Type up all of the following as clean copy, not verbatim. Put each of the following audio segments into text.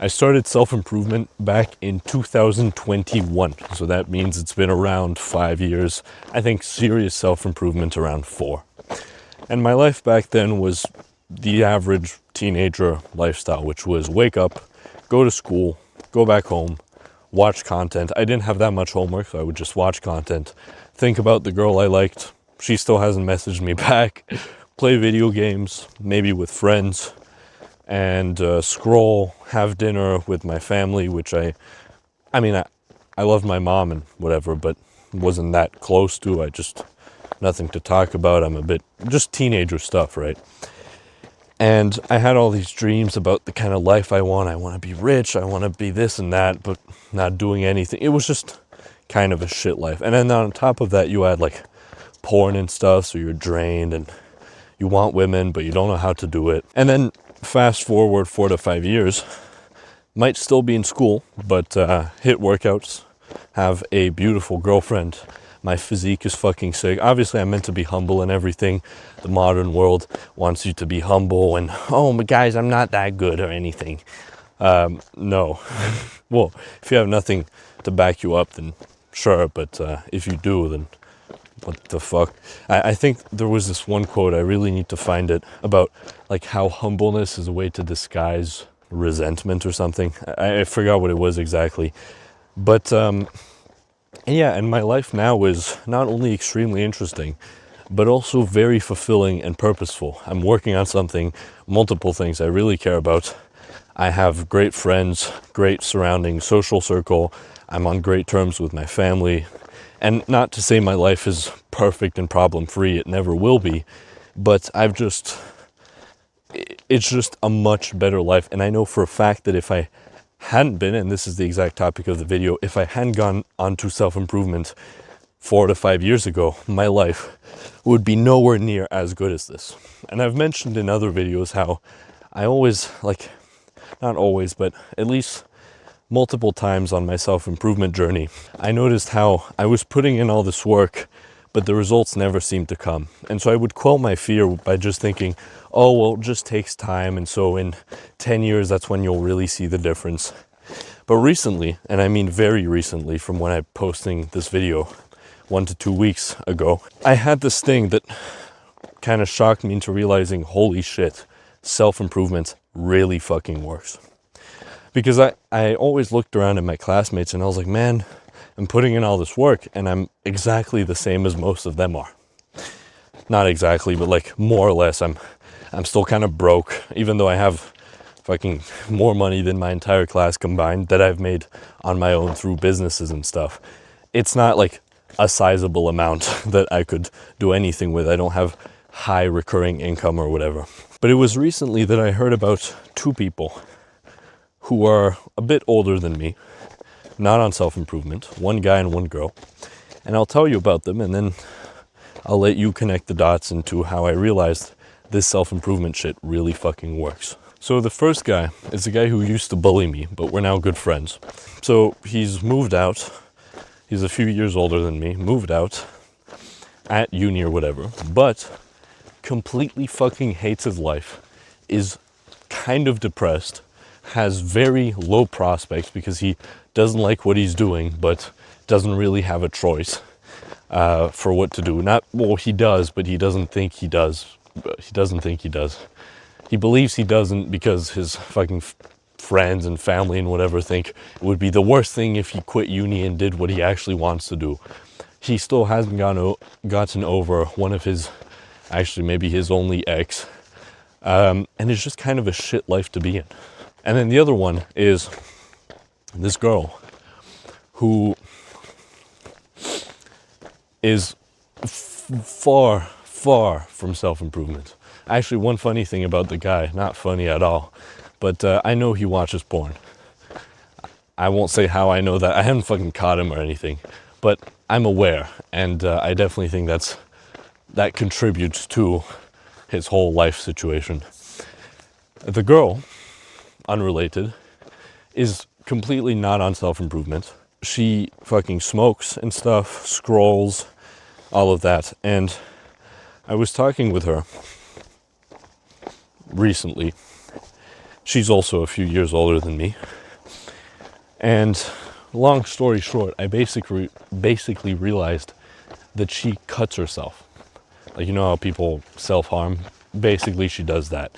I started self-improvement back in 2021. So that means it's been around 5 years. I think serious self-improvement around 4. And my life back then was the average teenager lifestyle, which was wake up, go to school, go back home, watch content. I didn't have that much homework, so I would just watch content, think about the girl I liked. She still hasn't messaged me back. Play video games, maybe with friends, and scroll, have dinner with my family, which I love my mom and whatever, but wasn't that close to. I just, nothing to talk about. I'm a bit, just teenager stuff, right? And I had all these dreams about the kind of life I want. I want to be rich, I want to be this and that, but not doing anything. It was just kind of a shit life. And then on top of that, you add like porn and stuff, so you're drained and you want women, but you don't know how to do it. And then fast forward 4 to 5 years, might still be in school, but hit workouts, have a beautiful girlfriend. My physique is fucking sick. Obviously, I'm meant to be humble and everything. The modern world wants you to be humble and, oh, but guys, I'm not that good or anything. No. Well, if you have nothing to back you up, then sure. But if you do, then what the fuck? I think there was this one quote, I really need to find it, about like how humbleness is a way to disguise resentment or something. I forgot what it was exactly. But yeah, and my life now is not only extremely interesting, but also very fulfilling and purposeful. I'm working on something, multiple things I really care about. I have great friends, great surrounding social circle. I'm on great terms with my family. And not to say my life is perfect and problem-free, it never will be, but it's just a much better life. And I know for a fact that if I hadn't been, and this is the exact topic of the video, if I hadn't gone onto self-improvement 4 to 5 years ago, my life would be nowhere near as good as this. And I've mentioned in other videos how I always, like, not always, but at least multiple times on my self-improvement journey, I noticed how I was putting in all this work, but the results never seemed to come. And so I would quell my fear by just thinking, oh, well, it just takes time. And so in 10 years, that's when you'll really see the difference. But recently, and I mean very recently, from when I'm posting this video 1 to 2 weeks ago, I had this thing that kind of shocked me into realizing, holy shit, self-improvement really fucking works. Because I always looked around at my classmates and I was like, man, I'm putting in all this work and I'm exactly the same as most of them are. Not exactly, but like more or less, I'm still kind of broke, even though I have fucking more money than my entire class combined that I've made on my own through businesses and stuff. It's not like a sizable amount that I could do anything with. I don't have high recurring income or whatever. But it was recently that I heard about 2 people who are a bit older than me, not on self-improvement, one guy and one girl. And I'll tell you about them and then I'll let you connect the dots into how I realized this self-improvement shit really fucking works. So the first guy is the guy who used to bully me, but we're now good friends. So he's moved out. He's a few years older than me, moved out at uni or whatever, but completely fucking hates his life, is kind of depressed, has very low prospects because he doesn't like what he's doing, but doesn't really have a choice for what to do. Not, well, he does, but he doesn't think he does. He doesn't think he does. He believes he doesn't because his fucking friends and family and whatever think it would be the worst thing if he quit uni and did what he actually wants to do. He still hasn't gotten over one of his, actually maybe his only ex, and it's just kind of a shit life to be in. And then the other one is this girl who is far from self-improvement. Actually, one funny thing about the guy, not funny at all, but I know he watches porn. I won't say how I know that. I haven't fucking caught him or anything, but I'm aware, and I definitely think that contributes to his whole life situation. The girl, unrelated, is completely not on self-improvement. She fucking smokes and stuff, scrolls, all of that. And I was talking with her recently. She's also a few years older than me. And long story short, I basically realized that she cuts herself. Like, you know how people self-harm? Basically, she does that.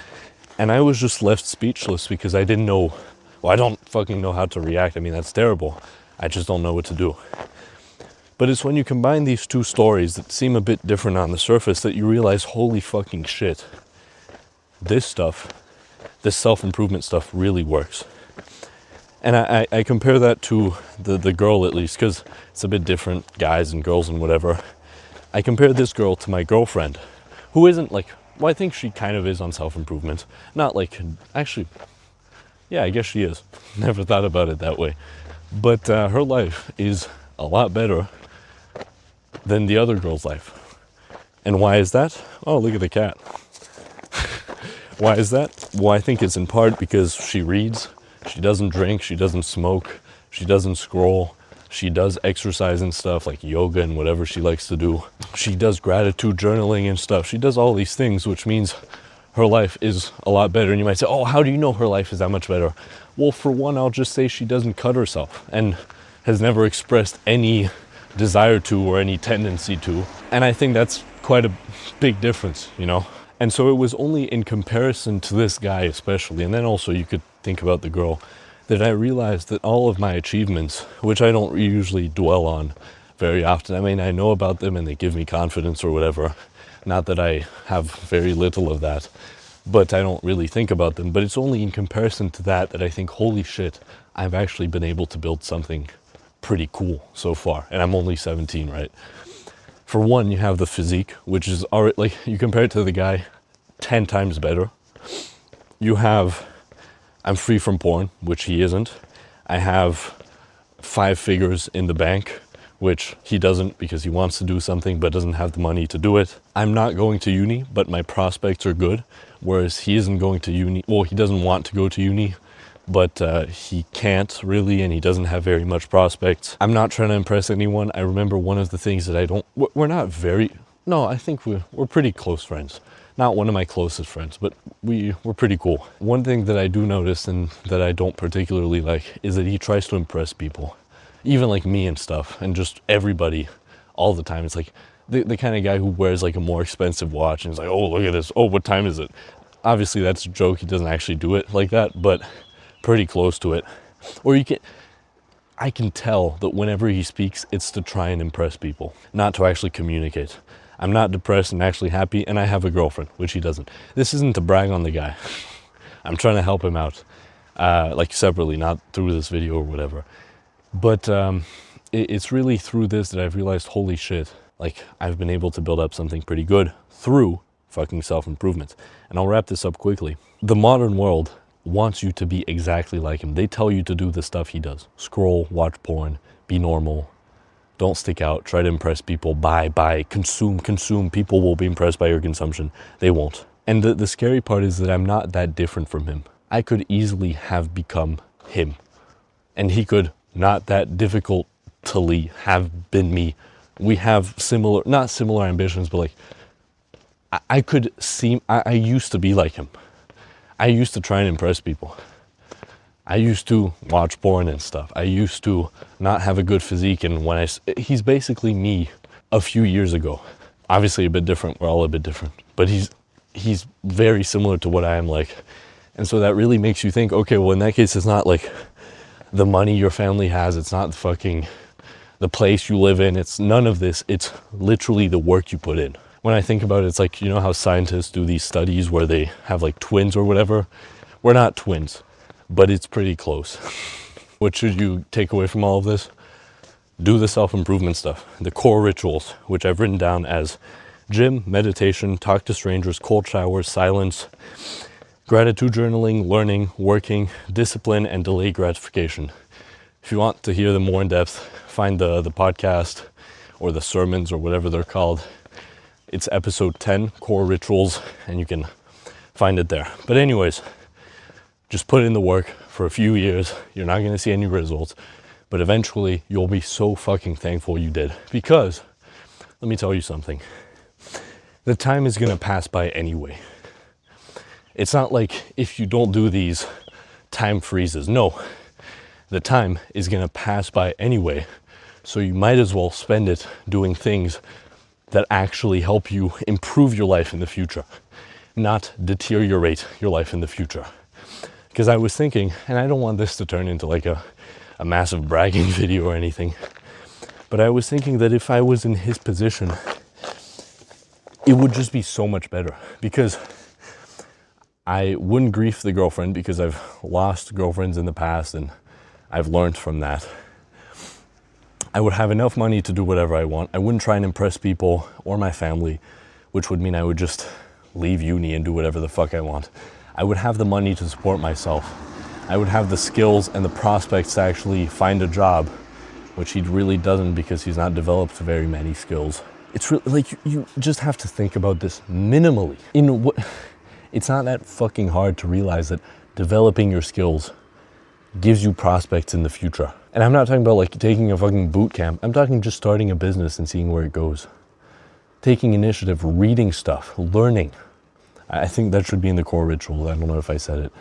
And I was just left speechless because I didn't know, well, I don't fucking know how to react. I mean, that's terrible. I just don't know what to do. But it's when you combine these two stories that seem a bit different on the surface that you realize, holy fucking shit, this self-improvement stuff really works. And I compare that to the girl, at least, because it's a bit different, guys and girls and whatever. I compare this girl to my girlfriend, who isn't like, well, I think she kind of is on self-improvement. Not like, actually, yeah, I guess she is. Never thought about it that way. But her life is a lot better than the other girl's life. And why is that? Oh, look at the cat. Why is that? Well, I think it's in part because she reads. She doesn't drink, she doesn't smoke, she doesn't scroll, she does exercise and stuff like yoga and whatever she likes to do. She does gratitude journaling and stuff. She does all these things, which means her life is a lot better. And you might say, oh, how do you know her life is that much better? Well, for one, I'll just say she doesn't cut herself and has never expressed any desire to or any tendency to. And I think that's quite a big difference, you know? And so it was only in comparison to this guy especially, and then also you could think about the girl, that I realized that all of my achievements, which I don't usually dwell on very often, I mean, I know about them and they give me confidence or whatever. Not that I have very little of that, but I don't really think about them. But it's only in comparison to that I think, holy shit, I've actually been able to build something pretty cool so far. And I'm only 17, right? For one, you have the physique, which is already, like, you compare it to the guy, 10 times better. You have, I'm free from porn, which he isn't. I have 5 figures in the bank, which he doesn't because he wants to do something but doesn't have the money to do it. I'm not going to uni, but my prospects are good, whereas he isn't going to uni. Well, he doesn't want to go to uni, but he can't really, and he doesn't have very much prospects. I'm not trying to impress anyone. I remember one of the things that we're not very, no, I think we're pretty close friends. Not one of my closest friends, but we're pretty cool. One thing that I do notice and that I don't particularly like is that he tries to impress people, even like me and stuff, and just everybody all the time. It's like the kind of guy who wears like a more expensive watch and is like, oh, look at this. Oh, what time is it? Obviously that's a joke. He doesn't actually do it like that, but pretty close to it. Or I can tell that whenever he speaks, it's to try and impress people, not to actually communicate. I'm not depressed and actually happy, and I have a girlfriend, which he doesn't. This isn't to brag on the guy. I'm trying to help him out, like separately, not through this video or whatever. But it's really through this that I've realized, holy shit, like I've been able to build up something pretty good through fucking self-improvement. And I'll wrap this up quickly. The modern world wants you to be exactly like him. They tell you to do the stuff he does. Scroll, watch porn, be normal. Don't stick out, try to impress people, buy, consume. People will be impressed by your consumption. They won't. And the scary part is that I'm not that different from him. I could easily have become him. And he could, not that difficultly, have been me. We have similar, not similar ambitions, but like, I used to be like him. I used to try and impress people. I used to watch porn and stuff. I used to not have a good physique, and he's basically me a few years ago. Obviously a bit different, we're all a bit different, but he's very similar to what I am like. And so that really makes you think, okay, well in that case it's not like the money your family has, it's not the place you live in, it's none of this, it's literally the work you put in. When I think about it, it's like, you know how scientists do these studies where they have like twins or whatever? We're not twins, but it's pretty close. What should you take away from all of this? Do the self-improvement stuff, the core rituals, which I've written down as gym, meditation, talk to strangers, cold showers, silence, gratitude journaling, learning, working, discipline, and delayed gratification. If you want to hear them more in depth, find the podcast or the sermons or whatever they're called. It's episode 10, core rituals, and you can find it there. But anyways, just put in the work for a few years. You're not going to see any results, but eventually you'll be so fucking thankful you did. Because, let me tell you something, the time is going to pass by anyway. It's not like if you don't do these time freezes. No, the time is going to pass by anyway. So you might as well spend it doing things that actually help you improve your life in the future, not deteriorate your life in the future. Because I was thinking, and I don't want this to turn into like a massive bragging video or anything, but I was thinking that if I was in his position, it would just be so much better, because I wouldn't grief the girlfriend, because I've lost girlfriends in the past and I've learned from that. I would have enough money to do whatever I want. I wouldn't try and impress people or my family, which would mean I would just leave uni and do whatever the fuck I want. I would have the money to support myself. I would have the skills and the prospects to actually find a job, which he really doesn't, because he's not developed very many skills. It's really like you just have to think about this minimally. It's not that fucking hard to realize that developing your skills gives you prospects in the future. And I'm not talking about like taking a fucking boot camp. I'm talking just starting a business and seeing where it goes. Taking initiative, reading stuff, learning. I think that should be in the core rituals. I don't know if I said it.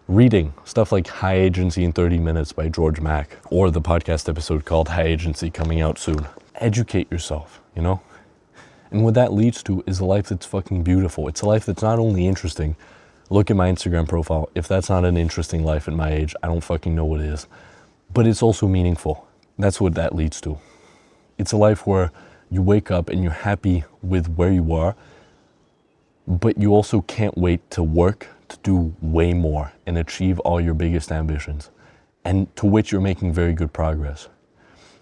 Reading stuff like High Agency in 30 Minutes by George Mack, or the podcast episode called High Agency, coming out soon. Educate yourself, you know? And what that leads to is a life that's fucking beautiful. It's a life that's not only interesting. Look at my Instagram profile. If that's not an interesting life at my age, I don't fucking know what is. But it's also meaningful. That's what that leads to. It's a life where you wake up and you're happy with where you are, but you also can't wait to work to do way more and achieve all your biggest ambitions, and to which you're making very good progress.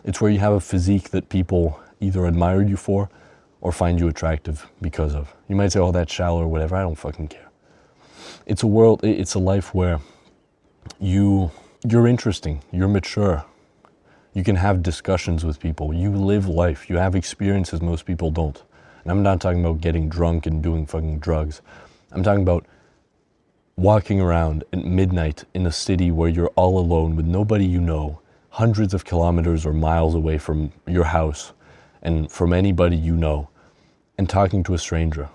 It's where you have a physique that people either admire you for or find you attractive because of. You might say, oh, that's shallow or whatever. I don't fucking care. It's a life where you're interesting, you're mature, you can have discussions with people, you live life, you have experiences most people don't. And I'm not talking about getting drunk and doing fucking drugs. I'm talking about walking around at midnight in a city where you're all alone with nobody you know, hundreds of kilometers or miles away from your house and from anybody you know, and talking to a stranger,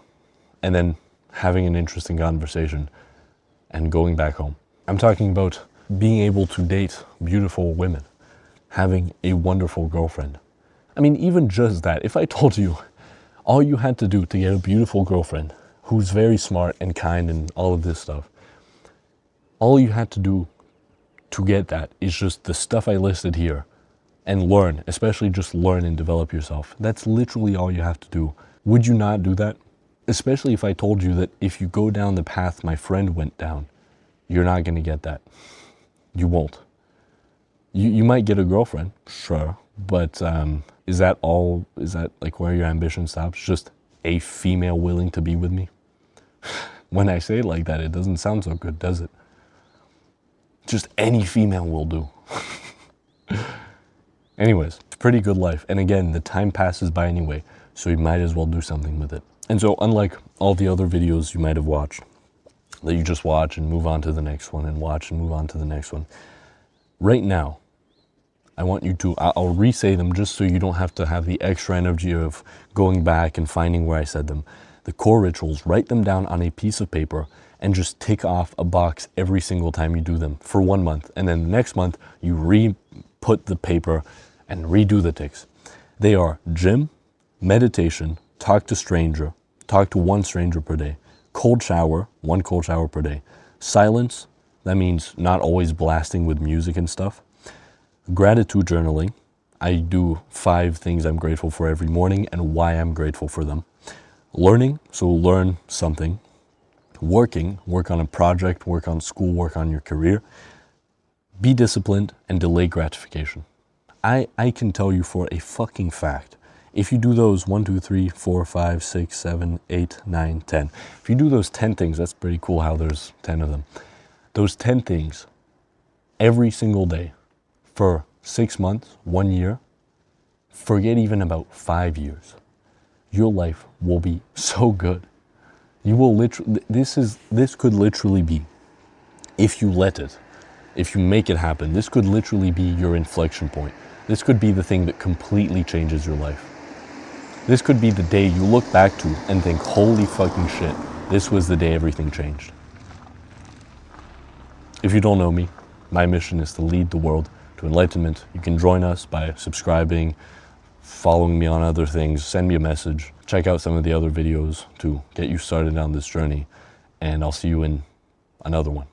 and then having an interesting conversation and going back home. I'm talking about being able to date beautiful women, having a wonderful girlfriend. I mean, even just that, if I told you all you had to do to get a beautiful girlfriend who's very smart and kind and all of this stuff, all you had to do to get that is just the stuff I listed here, and learn, especially just learn and develop yourself. That's literally all you have to do. Would you not do that? Especially if I told you that if you go down the path my friend went down, you're not going to get that. You won't. You might get a girlfriend, sure, but is that all? Is that like where your ambition stops? Just a female willing to be with me? When I say it like that, it doesn't sound so good, does it? Just any female will do. Anyways, it's a pretty good life. And again, the time passes by anyway, so you might as well do something with it. And so unlike all the other videos you might have watched, that you just watch and move on to the next one and watch and move on to the next one, right now, I want you to, I'll re-say them just so you don't have to have the extra energy of going back and finding where I said them. The core rituals, write them down on a piece of paper and just tick off a box every single time you do them for 1 month. And then the next month, you re-put the paper and redo the ticks. They are gym, meditation, talk to one stranger per day, cold shower, 1 cold shower per day, silence, that means not always blasting with music and stuff, gratitude journaling, I do 5 things I'm grateful for every morning and why I'm grateful for them, learning, so learn something, working, work on a project, work on school, work on your career, be disciplined, and delay gratification. I can tell you for a fucking fact, if you do those 1, 2, 3, 4, 5, 6, 7, 8, 9, 10, if you do those 10 things, that's pretty cool how there's 10 of them. Those 10 things every single day for 6 months, 1 year, forget even about 5 years. Your life will be so good. You will literally, this could literally be, if you let it, if you make it happen, this could literally be your inflection point. This could be the thing that completely changes your life. This could be the day you look back to and think, holy fucking shit, this was the day everything changed. If you don't know me, my mission is to lead the world to enlightenment. You can join us by subscribing, following me on other things, send me a message, check out some of the other videos to get you started on this journey, and I'll see you in another one.